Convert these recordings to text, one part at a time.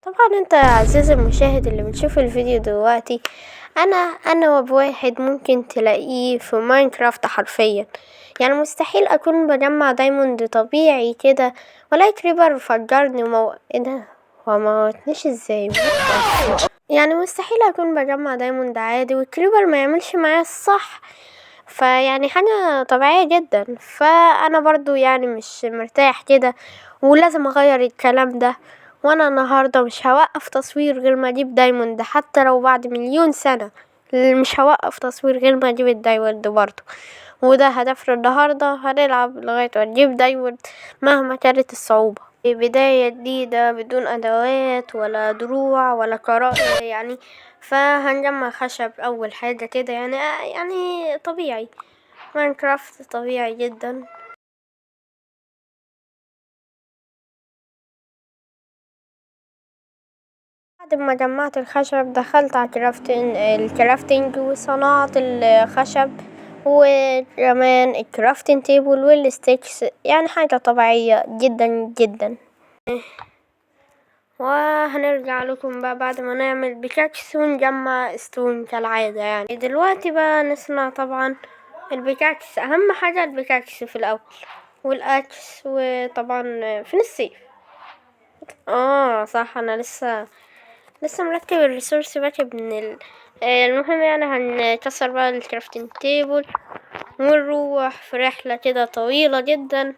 طبعا انت يا عزيزي المشاهد اللي بتشوف الفيديو دلوقتي، انا وبواحد ممكن تلاقيه في ماينكرافت حرفيا. يعني مستحيل اكون بجمع دايموند طبيعي كده، ولا كريبر فجرني ايه ده؟ هو موتنيش ازاي؟ يعني مستحيل اكون بجمع دايموند عادي والكريبر ما يعملش معايا الصح. فيعني حاجة طبيعية جدا، فانا برضو يعني مش مرتاح كده، ولازم اغير الكلام ده. وانا النهاردة مش هوقف تصوير غير ما اجيب دايموند، حتى لو بعد مليون سنة مش هوقف تصوير غير ما اجيب الدايموند برضو. وده هدفنا النهاردة، هنلعب لغاية ما نجيب دايموند مهما كانت الصعوبة. بداية جديدة بدون أدوات ولا دروع ولا قراءة يعني. فهنجمع خشب أول حاجة كده، يعني طبيعي، ماينكرافت طبيعي جدا. بعد ما جمعت الخشب دخلت على الكرافتنج وصنعت الخشب، وكمان الكرافتنج تيبل والستيكس، يعني حاجة طبيعية جدا جدا. وهنرجع لكم بقى بعد ما نعمل بيكاكس ونجمع ستون كالعادة. يعني دلوقتي بقى نصنع طبعا البيكاكس، اهم حاجة البيكاكس في الاول، والاكس، وطبعا فين السيف؟ صح، انا لسه مركب الريسورس باك من المهم يعني هنكسر بقى الكرافتنج تيبل، ونروح في رحلة كده طويلة جدا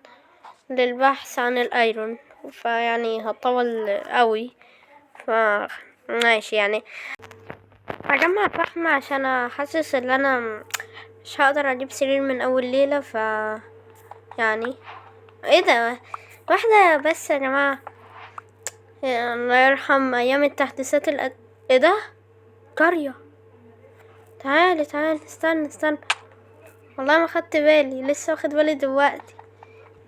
للبحث عن الايرون. فيعني هطول قوي، ماشي يعني. هجمع فحم عشان حاسس ان انا مش هقدر اجيب سرير من اول ليلة. يعني ايه ده؟ واحدة بس يا جماعة، يا الله يرحم ايام التحديثات ايه ده؟ قرية! تعالي استنى، والله ما خدت بالي، لسه واخد بالي دلوقتي.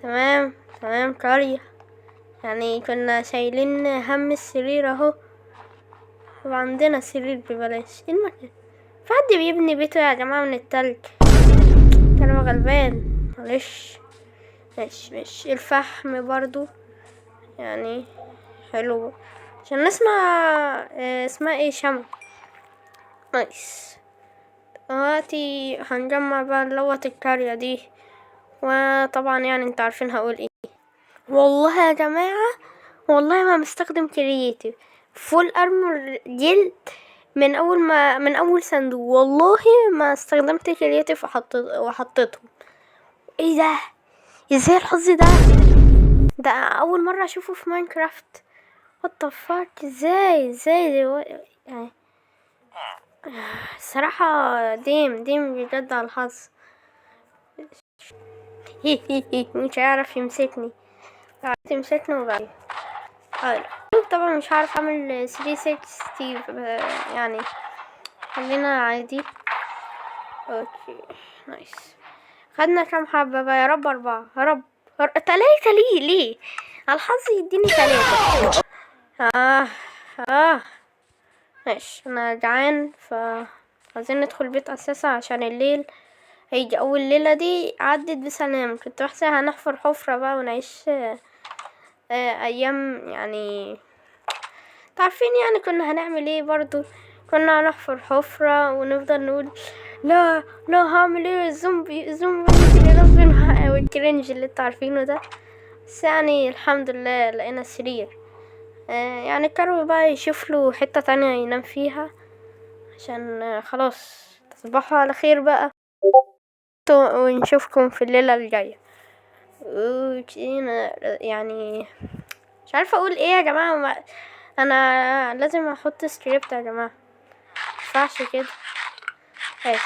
تمام قرية. يعني كنا شايلين هم السرير اهو، وعندنا سرير ببلاش. ايه المكان؟ في حد بيبني بيته يا جماعة من التلج؟ انا غلبان، معلش. ماشي الفحم برضو يعني حلو، عشان نسمع اسمها ايه، شمع. نايس. دلوقتي هنجمع بقى لغة القرية دي، وطبعا يعني انتوا عارفين هقول ايه. والله يا جماعة، والله ما مستخدم كرييتيف، فول ارمور جلد من اول صندوق، والله ما استخدمت كرييتيف وحطيتهم. ايه ده؟ ازاي الحظ ده اول مرة اشوفه في ماينكرافت. what the fuck؟ ازاي يعني الصراحة ديم بجد على الحظ. مش هيعرف يمسكني، تمسكني وبعدين طبعا مش هعرف اعمل 360 يعني خلينا عادي. اوكي نايس. خدنا كام حبة بقى؟ يا رب 4، يا رب. تلاتة. ليه على الحظ يديني 3؟ اه ماشي. انا جعان، عايزين ندخل بيت اساسا عشان الليل هيجي. اول ليلة دي عدت بسلام، كنت بحسب هنحفر حفرة بقى ونعيش ايام يعني. تعرفين يعني كنا هنعمل ايه برضو؟ كنا هنحفر حفرة ونفضل نقول لا هعمل ايه، الزومبي ممكن ينزل والكرنج اللي انتوا عارفينه ده. بس يعني الحمد لله لقينا سرير. يعني كانوا بقى يشوف له حتة تانية ينام فيها، عشان خلاص. تصبحوا على خير بقى، ونشوفكم في الليلة الجاية. يعني مش عارفة اقول ايه يا جماعة. انا لازم احط سكريبت يا جماعة، مينفعش كده. ايش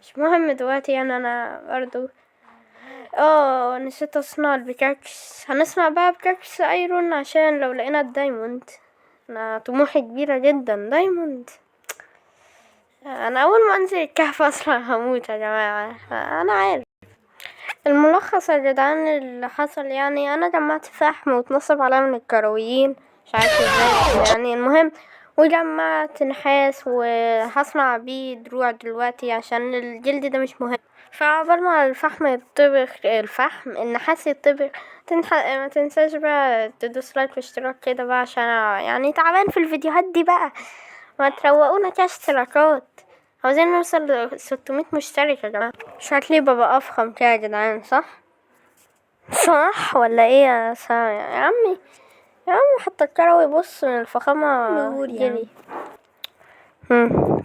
مش مهم دلوقتي. يعني انا برضو نسيت اصنع البيكاكس. هنصنع بقى بيكاكس ايرون عشان لو لقينا الدايموند. انا طموحي كبيرة جدا دايموند. انا اول ما انزل الكهف اصلا هموت يا جماعة، انا عارف. الملخص يا جدعان اللي حصل، يعني انا جمعت فحم واتنصب عليا من الكرويين، مش عارفه ازاي، بس يعني المهم. وجمعت نحاس وهصنع بيه دروع دلوقتي عشان الجلد ده مش مهم. فعقبال ما الفحم يطبخ، النحاس يطبخ، ما تنساش بقى تدوس لايك واشتراك كده بقى، عشان يعني تعبان في الفيديوهات دي بقى. ما تروقونا كده اشتراكات، عاوزين نوصل 600 مشترك يا جماعة. شكلي بابا افخم كده يا جدعان، صح ولا ايه يا عمي؟ يا عمي حتى الكروي بص من الفخامة جري.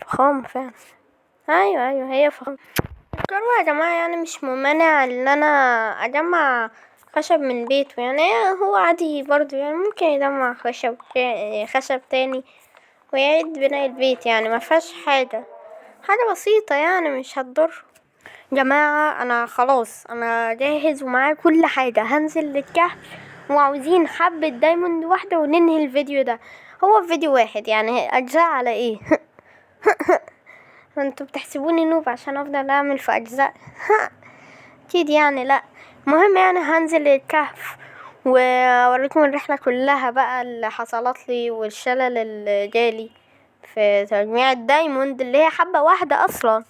فخام فعلا. ايوه هي فخامة الكروي يا جماعة. يعني مش ممانع ان انا اجمع خشب من بيته، يعني هو عادي برضو، يعني ممكن يجمع خشب تاني ويعيد بناء البيت، يعني ما فيهاش حاجة بسيطة يعني مش هتضر. جماعة انا خلاص انا جاهز ومعايا كل حاجة، هنزل للكهف وعاوزين حبة دايموند واحدة وننهي الفيديو ده. هو فيديو واحد يعني اجزاء على ايه؟ انتوا بتحسبوني نوب عشان افضل اعمل في اجزاء؟ اكيد يعني لا. المهم يعني هنزل الكهف واوريكم الرحلة كلها بقى اللي حصلت لي والشلل اللي جالي في تجميع الدايموند اللي هي حبة واحدة اصلا،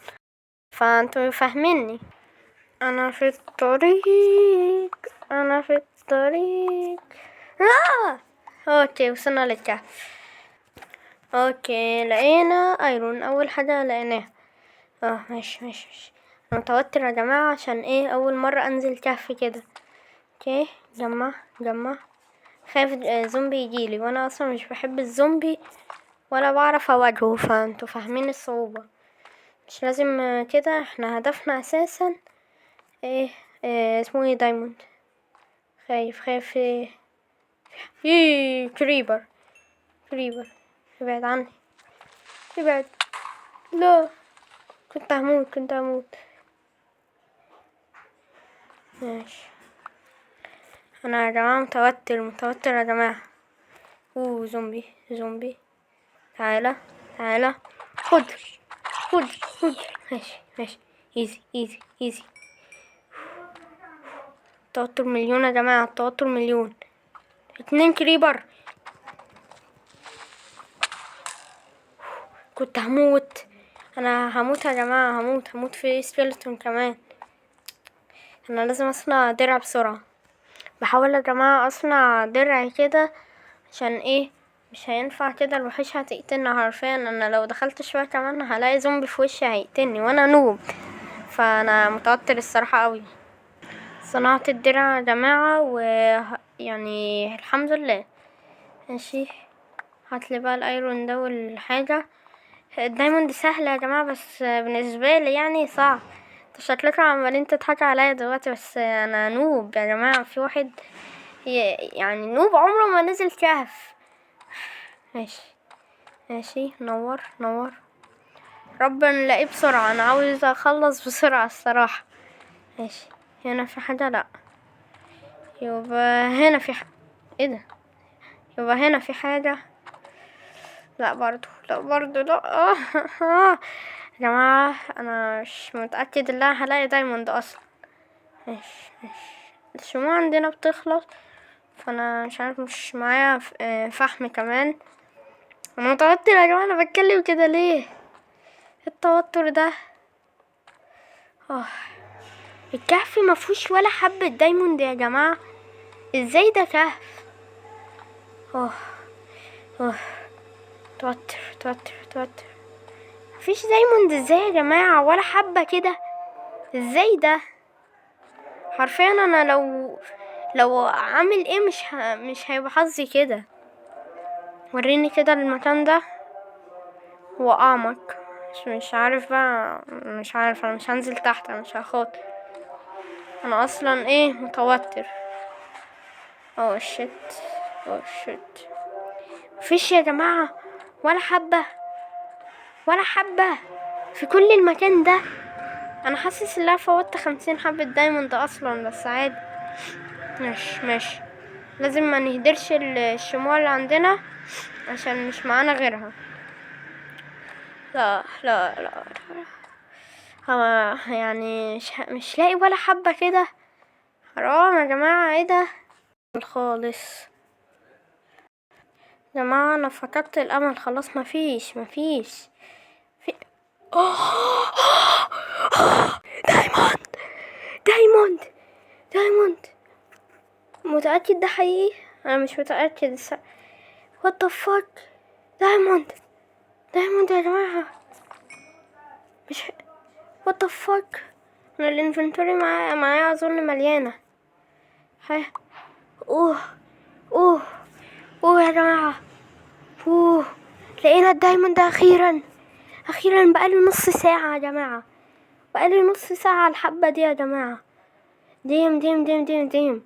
فانتوا فاهميني. انا في الطريق، انا في الطريق. اوكي وصلنا للكهف. اوكي لقينا ايرون، اول حاجة لقيناها. ماشي. انا متوتر يا جماعة، عشان ايه اول مرة انزل كهف كده. اوكي جمع. خايف زومبي يجيلي، وانا اصلا مش بحب الزومبي ولا بعرف اواجهه، فانتوا فاهمين الصعوبة. مش لازم كده، احنا هدفنا اساسا ايه, اسمه ايه دايموند. خايف كريبر ابعد عني، ابعد. لا كنت هموت. ماشي. انا يا جماعة متوتر يا جماعة. زومبي. تعالى خد. ماشي. ايزي. توتر مليون يا جماعة، توتر مليون. 2 كريبر. كنت هموت. انا هموت يا جماعة، هموت في سكيلتون كمان. انا لازم اصنع درع بسرعة. بحاول يا جماعة اصنع درع كده، عشان ايه مش هينفع كده، الوحوش هتقتلنا حرفيا. انا لو دخلت شوية كمان هلاقي زومبي في وشي هيقتلني وانا نوب، فانا متوتر الصراحة قوي. صنعت الدرع يا جماعة يعني الحمد لله. ماشي هاتلي بقى الايرون ده والحاجة. الدايموند سهل يا جماعة، بس بالنسبة لي يعني صعب. انتوا شكلكم عمالين تضحكوا عليا دلوقتي، بس انا نوب يا جماعة. في واحد يعني نوب عمره ما نزل كهف. ماشي نور. ربنا نلاقيه بسرعة، انا عاوز اخلص بسرعة الصراحة. ماشي هنا في حاجة؟ لا. يبقى هنا في ايه ده؟ يبقى هنا في حاجة؟ لا برضو لا. يا جماعة انا مش متأكد ان انا هلاقي دايموند اصلا. ماشي الشموع عندنا بتخلص، فانا مش عارف، مش معايا فحم كمان. انا متوتر يا جماعة، انا بتكلم كده ليه؟ التوتر ده. الكهف مفهوش ولا حبة دايموند يا جماعة، ازاي ده كهف؟ توتر. مفيش دايموند ازاي يا جماعة؟ ولا حبة كده، ازاي ده؟ حرفيا انا لو عامل ايه مش هيبقى حظي كده. وريني كده المكان ده، هو اعمق. مش عارف بقى، مش عارف. انا مش هنزل تحت، انا مش هاخد. انا اصلا متوتر. شيت. مفيش يا جماعة ولا حبة في كل المكان ده. انا حاسس ان انا فوتت 50 حبة دايموند اصلا، بس عادي. ماشي. لازم ما نهدرش الشموع اللي عندنا، عشان مش معانا غيرها. لا. هو يعني مش لاقي ولا حبة كده. حرام يا جماعة، ايه ده خالص؟ يا جماعة انا فقدت الامل خلاص، مفيش في دايموند. دايموند. متأكد ده حقيقي؟ انا مش متأكد what the fuck. دايموند يا جماعة. مش what the fuck. انا الانفنتوري معايا اظن مليانة. اوه يا جماعة. لقينا الدايموند اخيرا. بقالي نص ساعة يا جماعة. على الحبة دي يا جماعة. ديم.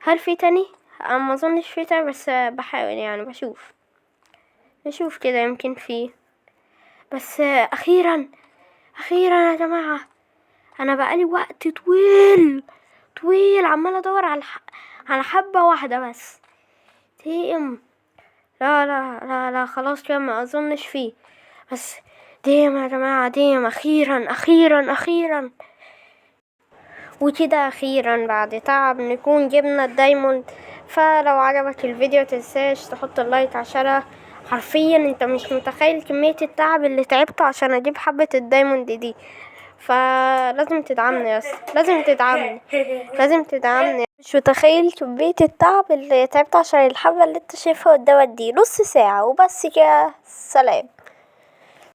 هل في تاني؟ انا ما اظنش في تاني، بس بحاول يعني نشوف كده يمكن فيه. بس اخيرا يا جماعة. انا بقالي وقت طويل عمال ادور على حبة واحدة بس. ديم. لا خلاص كده ما اظنش فيه. بس ديم يا جماعة. اخيرا وكده اخيرا بعد تعب نكون جبنا الدايموند. فلو عجبك الفيديو تنساش تحط اللايك، عشان حرفيا انت مش متخيل كمية التعب اللي تعبته عشان اجيب حبة الدايموند دي. فلازم تدعمني لازم تدعمني. مش متخيل كمية التعب اللي تعبته عشان الحبة اللي انت شايفها قدامك دي. نص ساعة وبس كده. سلام.